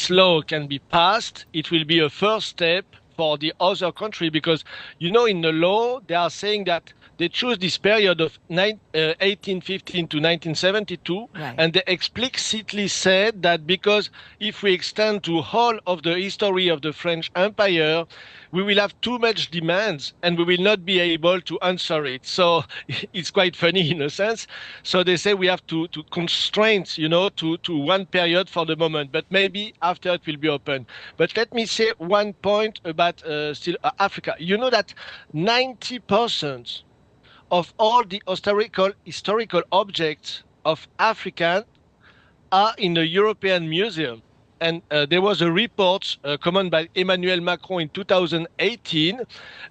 this law can be passed, it will be a first step for the other country because, in the law, they are saying that they choose this period of 1815 to 1972, Right. and they explicitly said that because if we extend to all of the history of the French Empire, we will have too much demands and we will not be able to answer it. So it's quite funny in a sense. So they say we have to constrain, to one period for the moment, but maybe after it will be open. But let me say one point about still Africa. You know that 90% of all the historical objects of Africa are in the European Museum. And there was a report command by Emmanuel Macron in 2018,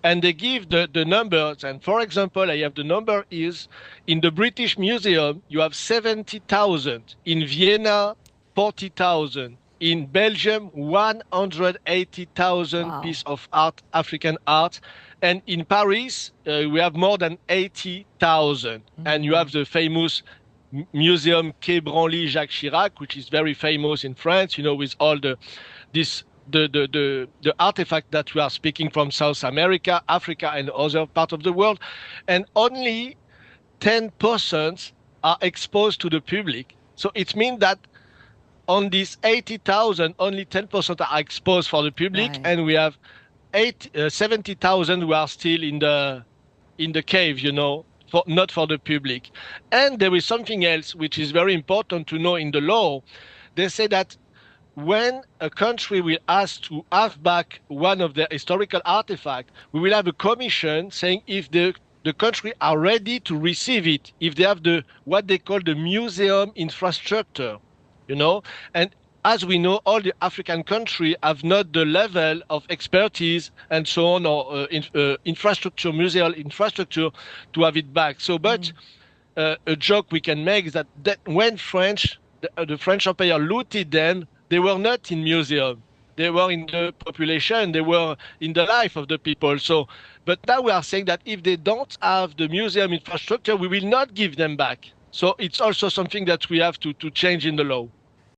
and they give the numbers. And for example, I have the number is in the British Museum, you have 70,000. In Vienna, 40,000. In Belgium, 180,000 Wow. piece of art, African art. And in Paris, we have more than 80,000. And you have the famous Museum Quai Branly Jacques Chirac, which is very famous in France, with all this the artifact that we are speaking from South America, Africa, and other part of the world, and only 10% are exposed to the public. So it means that on these 80,000, only 10% are exposed for the public, Right. and we have 70,000 who are still in the cave, not for the public. And there is something else which is very important to know in the law. They say that when a country will ask to have back one of their historical artifacts, we will have a commission saying if the country are ready to receive it, if they have the what they call the museum infrastructure, and as we know, all the African countries have not the level of expertise and so on, or infrastructure, museal infrastructure, to have it back. So, but a joke we can make is that when the French Empire looted them, they were not in museum. They were in the population. They were in the life of the people. So, but now we are saying that if they don't have the museum infrastructure, we will not give them back. So it's also something that we have to change in the law.